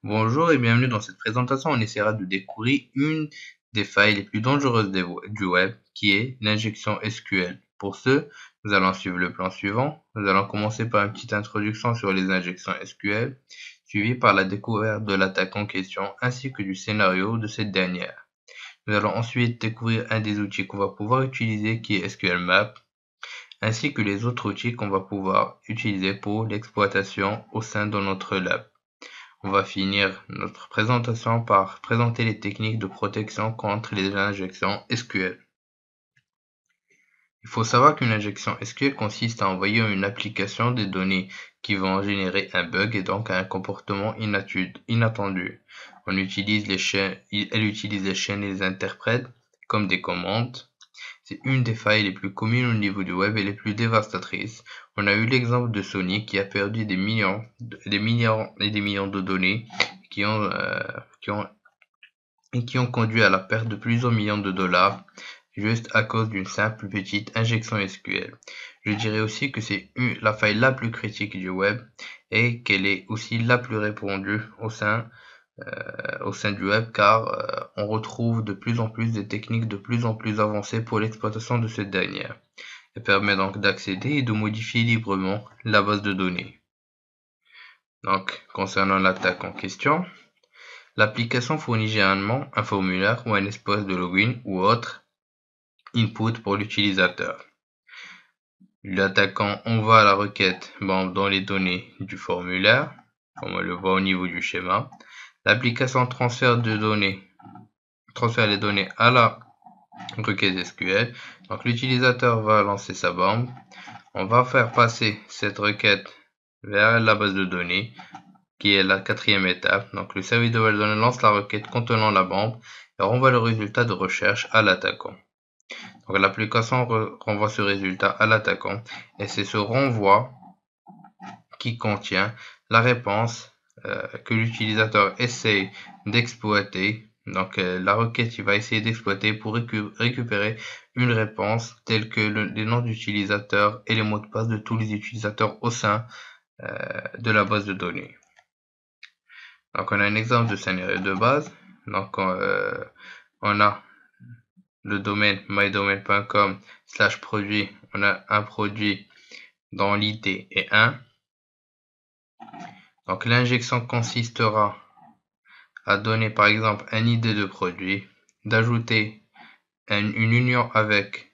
Bonjour et bienvenue dans cette présentation. On essaiera de découvrir une des failles les plus dangereuses du web, qui est l'injection SQL. Pour ce, nous allons suivre le plan suivant. Nous allons commencer par une petite introduction sur les injections SQL, suivie par la découverte de l'attaque en question ainsi que du scénario de cette dernière. Nous allons ensuite découvrir un des outils qu'on va pouvoir utiliser qui est SQL Map, ainsi que les autres outils qu'on va pouvoir utiliser pour l'exploitation au sein de notre lab. On va finir notre présentation par présenter les techniques de protection contre les injections SQL. Il faut savoir qu'une injection SQL consiste à envoyer à une application des données qui vont générer un bug et donc un comportement inattendu. Elle utilise les chaînes et les interprète comme des commandes. C'est une des failles les plus communes au niveau du web et les plus dévastatrices. On a eu l'exemple de Sony qui a perdu des millions de données qui ont conduit à la perte de plusieurs millions de dollars juste à cause d'une simple petite injection SQL. Je dirais aussi que c'est la faille la plus critique du web et qu'elle est aussi la plus répandue au sein du web car on retrouve de plus en plus des techniques de plus en plus avancées pour l'exploitation de cette dernière. Elle permet donc d'accéder et de modifier librement la base de données. Donc, concernant l'attaque en question, l'application fournit généralement un formulaire ou un espace de login ou autre input pour l'utilisateur. L'attaquant envoie la requête dans les données du formulaire, comme on le voit au niveau du schéma. L'application transfère les données à la requête SQL. Donc l'utilisateur va lancer sa bombe. On va faire passer cette requête vers la base de données, qui est la quatrième étape. Donc le service de base de données lance la requête contenant la bombe et renvoie le résultat de recherche à l'attaquant. Donc l'application renvoie ce résultat à l'attaquant et c'est ce renvoi qui contient la réponse que l'utilisateur essaie d'exploiter. Donc la requête il va essayer d'exploiter pour récupérer une réponse telle que les noms d'utilisateurs et les mots de passe de tous les utilisateurs au sein de la base de données. Donc on a un exemple de scénario de base. Donc on a le domaine mydomain.com/produit. On a un produit dont l'ID est 1. Donc l'injection consistera à donner par exemple un ID de produit, d'ajouter une union avec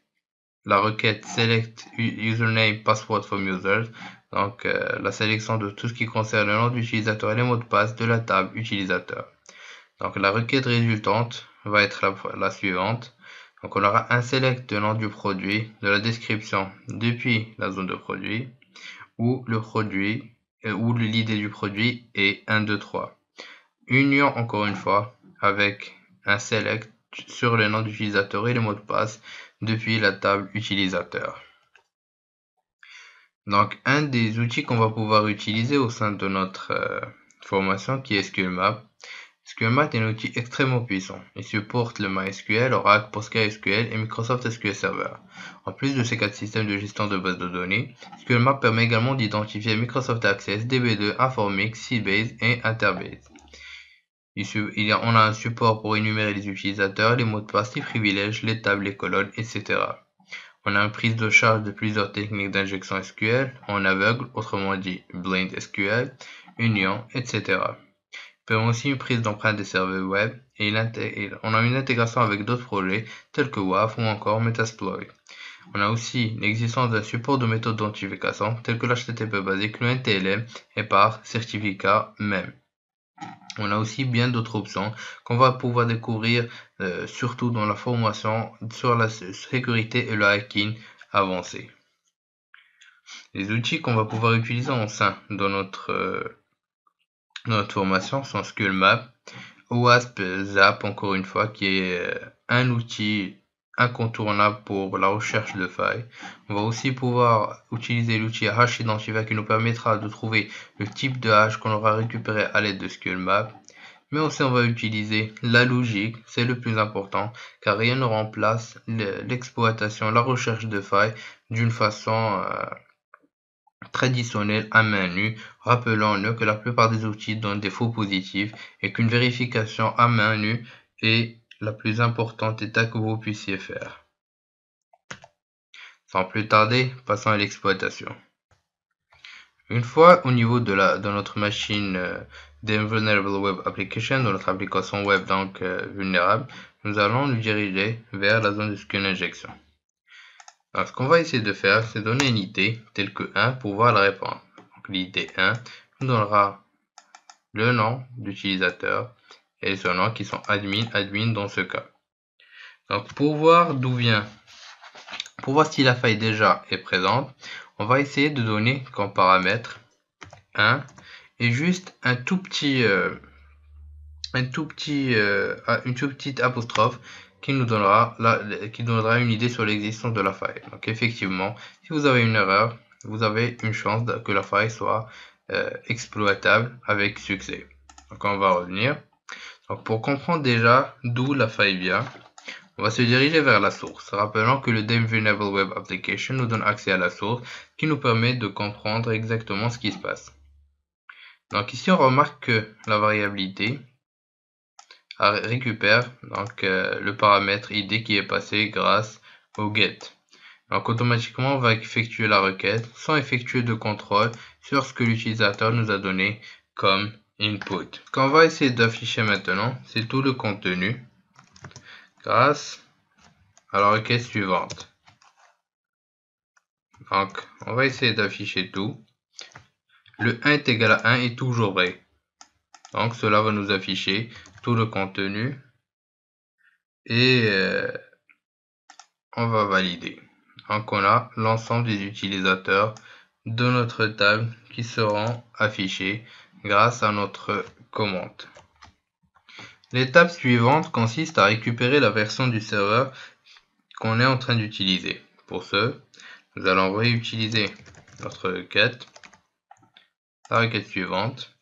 la requête select username password from users, donc la sélection de tout ce qui concerne le nom d'utilisateur et les mots de passe de la table utilisateur. Donc la requête résultante va être la suivante. Donc on aura un select de nom du produit, de la description depuis la zone de produit, où le produit où l'idée du produit est 1, 2, 3. Union encore une fois avec un select sur le nom d'utilisateur et le mot de passe depuis la table utilisateur. Donc un des outils qu'on va pouvoir utiliser au sein de notre formation qui est SQL Map. SQL Map est un outil extrêmement puissant. Il supporte le MySQL, Oracle, PostgreSQL et Microsoft SQL Server. En plus de ces 4 systèmes de gestion de base de données, SQL Map permet également d'identifier Microsoft Access, DB2, Informix, Sybase et Interbase. On a un support pour énumérer les utilisateurs, les mots de passe, les privilèges, les tables, les colonnes, etc. On a une prise de charge de plusieurs techniques d'injection SQL, en aveugle, autrement dit blind SQL, union, etc. Permet aussi une prise d'empreinte des serveurs web et on a une intégration avec d'autres projets tels que WAF ou encore Metasploit. On a aussi l'existence d'un support de méthodes d'authentification tels que l'HTTP basique, le NTLM et par certificat même. On a aussi bien d'autres options qu'on va pouvoir découvrir surtout dans la formation sur la sécurité et le hacking avancé. Les outils qu'on va pouvoir utiliser au sein de notre formation sont SQL Map, OWASP Zap encore une fois qui est un outil incontournable pour la recherche de failles. On va aussi pouvoir utiliser l'outil Hash Identifier qui nous permettra de trouver le type de hash qu'on aura récupéré à l'aide de SQL Map. Mais aussi on va utiliser la logique, c'est le plus important, car rien ne remplace l'exploitation, la recherche de failles d'une façon traditionnel à main nue. Rappelons-nous que la plupart des outils donnent des faux positifs et qu'une vérification à main nue est la plus importante étape que vous puissiez faire. Sans plus tarder, passons à l'exploitation. Une fois au niveau de notre machine vulnerable web application, de notre application web donc vulnérable, nous allons nous diriger vers la zone de SQL injection. Alors, ce qu'on va essayer de faire, c'est donner une ID telle que 1 pour pouvoir la répondre. Donc l'ID 1 nous donnera le nom d'utilisateur et son nom qui sont admin dans ce cas. Donc pour voir d'où vient, pour voir si la faille déjà est présente, on va essayer de donner comme paramètre 1 et juste une toute petite apostrophe qui nous donnera une idée sur l'existence de la faille. Donc effectivement, si vous avez une erreur, vous avez une chance que la faille soit exploitable avec succès. Donc on va revenir. Donc pour comprendre déjà d'où la faille vient, on va se diriger vers la source. Rappelons que le Dev Vulnerable Web Application nous donne accès à la source qui nous permet de comprendre exactement ce qui se passe. Donc ici on remarque que la variabilité récupère donc le paramètre ID qui est passé grâce au get. Donc automatiquement on va effectuer la requête sans effectuer de contrôle sur ce que l'utilisateur nous a donné comme input. Ce qu'on va essayer d'afficher maintenant, c'est tout le contenu grâce à la requête suivante. Donc on va essayer d'afficher tout. Le 1 est égal à 1 est toujours vrai. Donc cela va nous afficher tout le contenu et on va valider. Donc on a l'ensemble des utilisateurs de notre table qui seront affichés grâce à notre commande. L'étape suivante consiste à récupérer la version du serveur qu'on est en train d'utiliser. Pour ce, nous allons réutiliser notre requête, la requête suivante,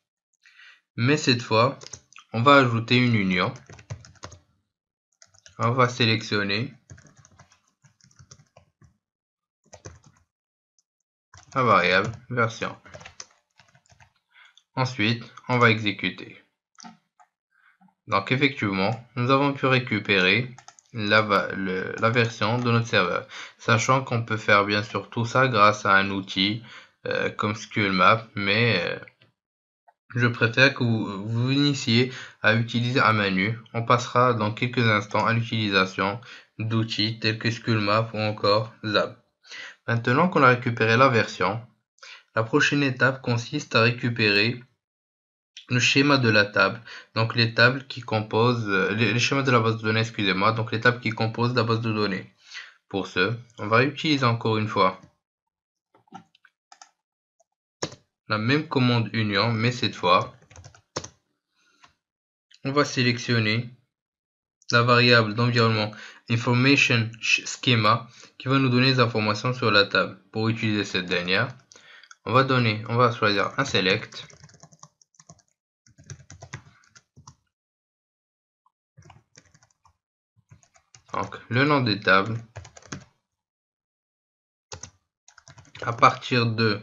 mais cette fois, on va ajouter une union. On va sélectionner la variable version. Ensuite, on va exécuter. Donc effectivement, nous avons pu récupérer la version de notre serveur, sachant qu'on peut faire bien sûr tout ça grâce à un outil comme SQLmap, mais je préfère que vous initiez à utiliser un menu. On passera dans quelques instants à l'utilisation d'outils tels que SQLmap ou encore Zap. Maintenant qu'on a récupéré la version, la prochaine étape consiste à récupérer le schéma de la table, donc les tables qui composent les schémas de la base de données, excusez-moi, donc les tables qui composent la base de données. Pour ce, on va utiliser encore une fois la même commande union, mais cette fois, on va sélectionner la variable d'environnement information schema qui va nous donner des informations sur la table. Pour utiliser cette dernière, on va choisir un select. Donc, le nom des tables à partir de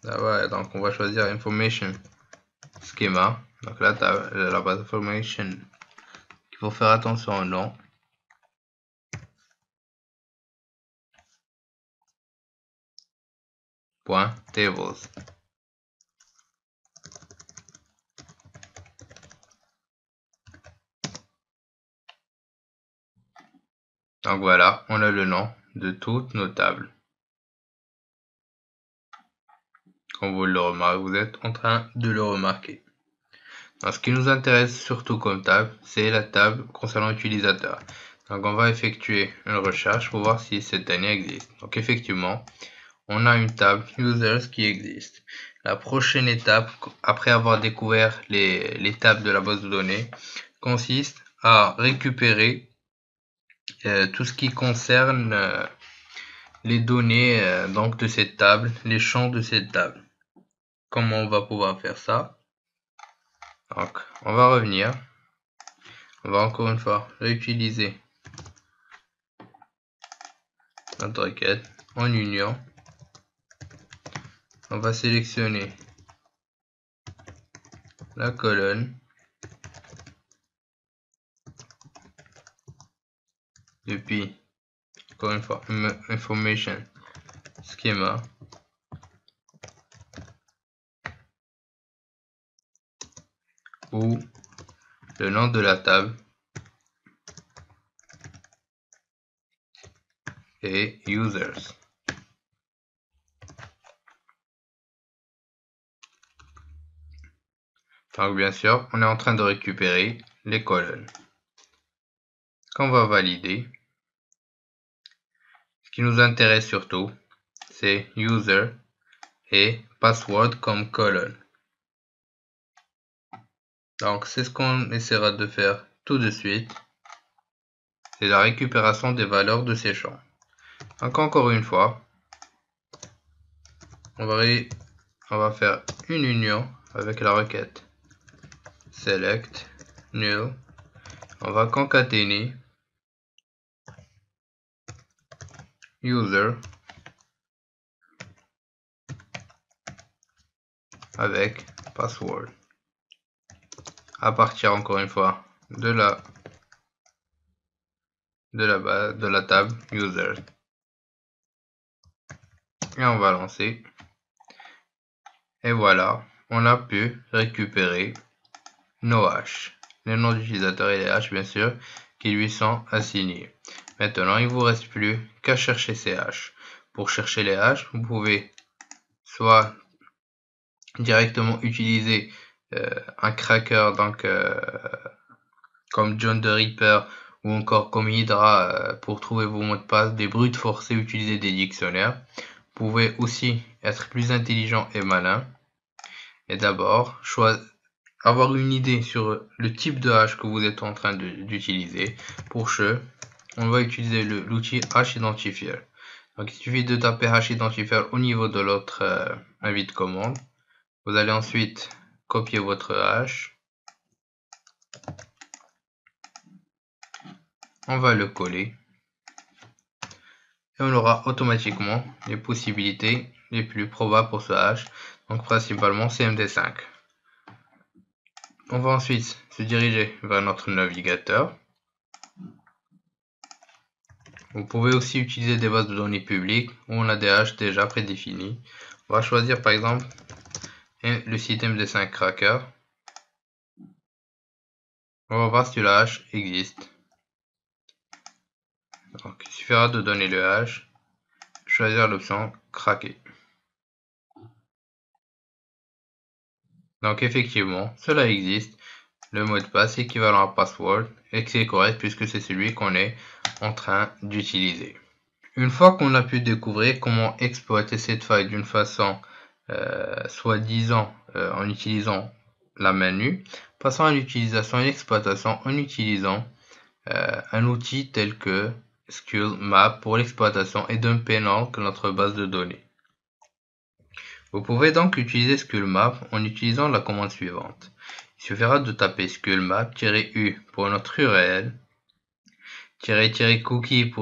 donc on va choisir information schema, donc la table, la base information. Il faut faire attention au nom. Point tables. Donc voilà, on a le nom de toutes nos tables. Comme vous le remarquez, vous êtes en train de le remarquer. Donc, ce qui nous intéresse surtout comme table, c'est la table concernant l'utilisateur. Donc on va effectuer une recherche pour voir si cette dernière existe. Donc effectivement, on a une table users qui existe. La prochaine étape, après avoir découvert les tables de la base de données, consiste à récupérer tout ce qui concerne les données donc de cette table, les champs de cette table. Comment on va pouvoir faire ça? Donc, on va revenir. On va encore une fois réutiliser notre requête. en union, on va sélectionner la colonne depuis, encore une fois, information schema, ou le nom de la table et users. Donc bien sûr, on est en train de récupérer les colonnes qu'on va valider. Ce qui nous intéresse surtout, c'est user et password comme colonne. Donc c'est ce qu'on essaiera de faire tout de suite. C'est la récupération des valeurs de ces champs. Donc encore une fois, on va faire une union avec la requête select null. On va concaténer user avec password à partir encore une fois de la base de la table user, et on va lancer, et voilà, on a pu récupérer nos hashes, les noms d'utilisateurs et les hashes bien sûr qui lui sont assignés. Maintenant il vous reste plus qu'à chercher ces hashes. Pour chercher les hashes, vous pouvez soit directement utiliser un cracker, donc comme John the Ripper ou encore comme Hydra pour trouver vos mots de passe, des brutes forcées, utiliser des dictionnaires. Vous pouvez aussi être plus intelligent et malin et d'abord avoir une idée sur le type de hash que vous êtes en train d'utiliser. Pour ce, on va utiliser l'outil hash identifier. Donc il suffit de taper hash identifier au niveau de l'autre invite commande. Vous allez ensuite copier votre hash. On va le coller. Et on aura automatiquement les possibilités les plus probables pour ce hash. Donc principalement CMD5. On va ensuite se diriger vers notre navigateur. Vous pouvez aussi utiliser des bases de données publiques où on a des hashes déjà prédéfinis. On va choisir par exemple le site MD5 Cracker. On va voir si le hash existe. Donc, il suffira de donner le hash, choisir l'option craquer. Donc effectivement, cela existe. Le mot de passe équivalent à password et que c'est correct puisque c'est celui qu'on est en train d'utiliser. Une fois qu'on a pu découvrir comment exploiter cette faille d'une façon soi-disant en utilisant la menu, passons à l'utilisation et l'exploitation en utilisant un outil tel que SQL Map pour l'exploitation et dumper que notre base de données. Vous pouvez donc utiliser SQL Map en utilisant la commande suivante. Il suffira de taper SQL Map-U pour notre URL, -cookie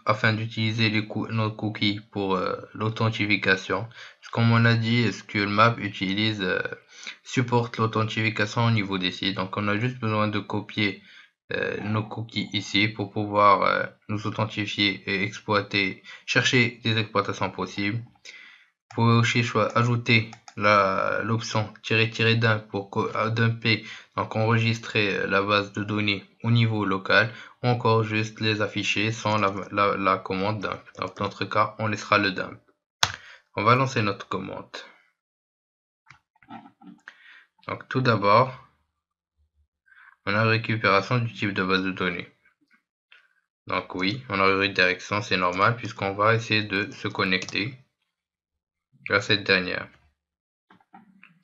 afin d'utiliser nos cookies pour l'authentification. Comme on a dit, SQL Map supporte l'authentification au niveau des sites. Donc on a juste besoin de copier nos cookies ici pour pouvoir nous authentifier et chercher des exploitations possibles. Vous pouvez aussi ajouter l'option -dump pour dumper, donc enregistrer la base de données au niveau local, ou encore juste les afficher sans la commande dump. Donc dans notre cas, on laissera le dump. On va lancer notre commande. Donc tout d'abord, on a récupération du type de base de données. Donc oui, on a une redirection, c'est normal puisqu'on va essayer de se connecter à cette dernière.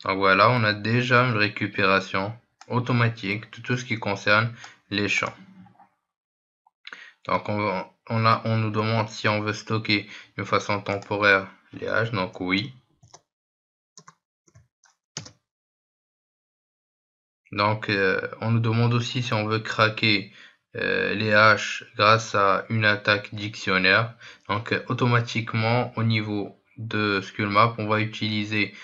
Donc voilà, on a déjà une récupération automatique de tout ce qui concerne les champs. Donc on nous demande si on veut stocker de façon temporaire les hashes, donc oui. Donc on nous demande aussi si on veut craquer les hashes grâce à une attaque dictionnaire. Donc automatiquement au niveau de SQLmap, on va utiliser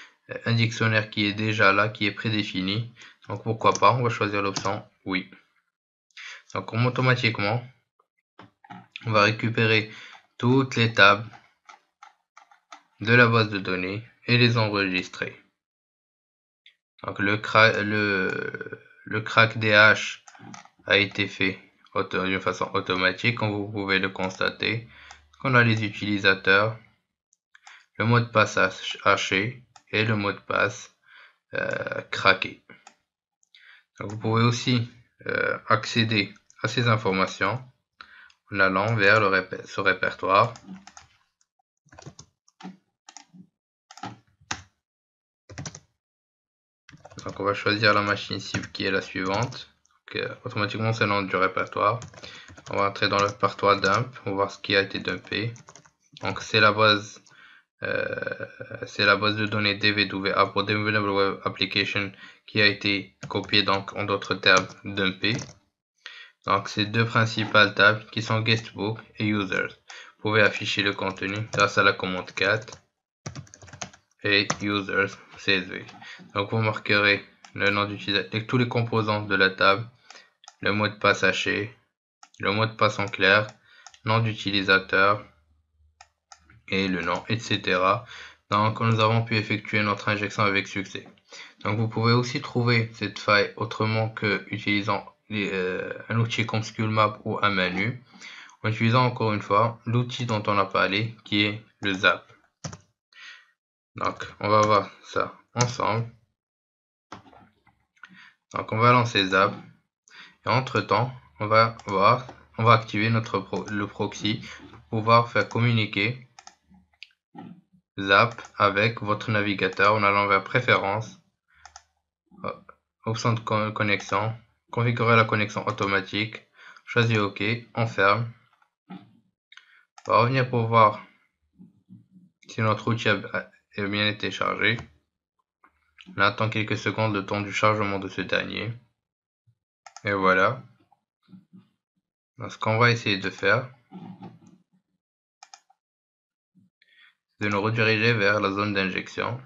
un dictionnaire qui est déjà là, qui est prédéfini. Donc pourquoi pas, on va choisir l'option oui. Donc automatiquement, on va récupérer toutes les tables de la base de données et les enregistrer. Donc le crack des hashes a été fait d'une façon automatique, comme vous pouvez le constater. On a les utilisateurs, le mot de passe haché et le mot de passe craqué. Donc vous pouvez aussi accéder à ces informations en allant vers ce répertoire. Donc on va choisir la machine cible qui est la suivante. Donc, automatiquement c'est le nom du répertoire. On va entrer dans le répertoire dump, on va voir ce qui a été dumpé. Donc c'est la base de données DWA pour Developable Web Application qui a été copiée, donc en d'autres termes dumpée. Donc ces deux principales tables qui sont Guestbook et Users. Vous pouvez afficher le contenu grâce à la commande cat et Users CSV. Donc vous marquerez le nom d'utilisateur et tous les composants de la table, le mot de passe haché, le mot de passe en clair, nom d'utilisateur et le nom, etc. Donc nous avons pu effectuer notre injection avec succès. Donc vous pouvez aussi trouver cette faille autrement que utilisant un outil comme SQLmap ou un menu, en utilisant encore une fois l'outil dont on a parlé qui est le zap. Donc on va voir ça ensemble. Donc on va lancer zap et entre temps on va activer le proxy pour pouvoir faire communiquer zap avec votre navigateur en allant vers préférences, option de connexion, configurer la connexion automatique, choisir OK, on ferme. On va revenir pour voir si notre outil a bien été chargé. On attend quelques secondes le temps du chargement de ce dernier. Et voilà. Donc, ce qu'on va essayer de faire, c'est de nous rediriger vers la zone d'injection.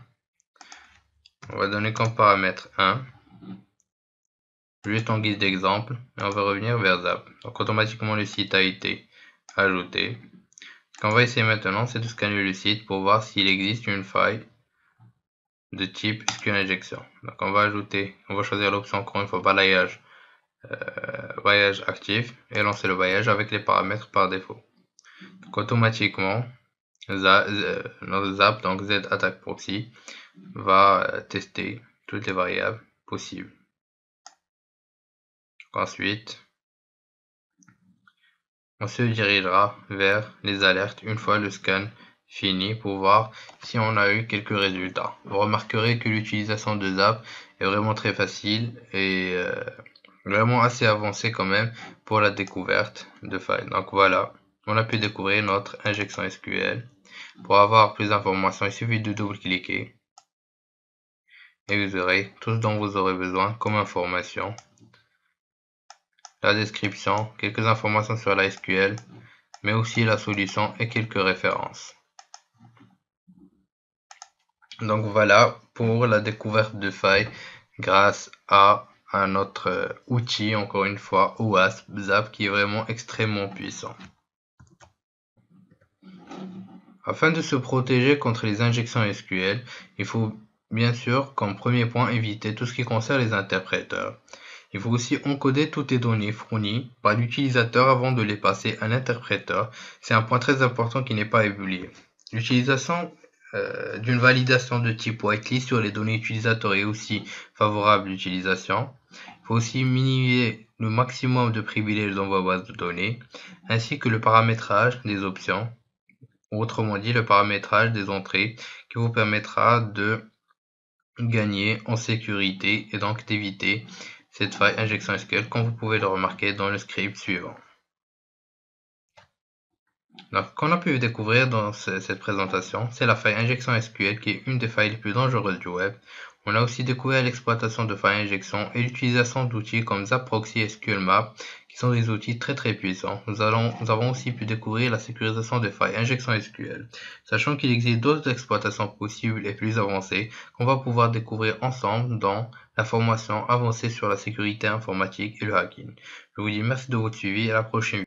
On va donner comme paramètre 1, juste en guise d'exemple, et on va revenir vers Zap. Donc automatiquement le site a été ajouté. Ce qu'on va essayer maintenant, c'est de scanner le site pour voir s'il existe une faille de type SQL injection. Donc on va choisir l'option encore une fois balayage actif et lancer le balayage avec les paramètres par défaut. Donc automatiquement notre Zap, donc Z Attack Proxy, va tester toutes les variables possibles. Ensuite, on se dirigera vers les alertes une fois le scan fini pour voir si on a eu quelques résultats. Vous remarquerez que l'utilisation de Zap est vraiment très facile et vraiment assez avancée quand même pour la découverte de failles. Donc voilà, on a pu découvrir notre injection SQL. Pour avoir plus d'informations, il suffit de double-cliquer et vous aurez tout ce dont vous aurez besoin comme information. La description, quelques informations sur la SQL, mais aussi la solution et quelques références. Donc voilà pour la découverte de failles grâce à un autre outil, encore une fois, OWASP Zap, qui est vraiment extrêmement puissant. Afin de se protéger contre les injections SQL, il faut bien sûr, comme premier point, éviter tout ce qui concerne les interpréteurs. Il faut aussi encoder toutes les données fournies par l'utilisateur avant de les passer à l'interpréteur. C'est un point très important qui n'est pas à oublier. L'utilisation d'une validation de type whitelist sur les données utilisateurs est aussi favorable à l'utilisation. Il faut aussi minimiser le maximum de privilèges dans vos bases de données, ainsi que le paramétrage des options, ou autrement dit le paramétrage des entrées, qui vous permettra de gagner en sécurité et donc d'éviter cette faille injection SQL, comme vous pouvez le remarquer dans le script suivant. Donc, ce qu'on a pu découvrir dans cette présentation, c'est la faille injection SQL qui est une des failles les plus dangereuses du web. On a aussi découvert l'exploitation de failles injection et l'utilisation d'outils comme ZapProxy et SQLmap qui qui sont des outils très puissants. Nous avons aussi pu découvrir la sécurisation des failles injection SQL, sachant qu'il existe d'autres exploitations possibles et plus avancées qu'on va pouvoir découvrir ensemble dans la formation avancée sur la sécurité informatique et le hacking. Je vous dis merci de votre suivi et à la prochaine vidéo.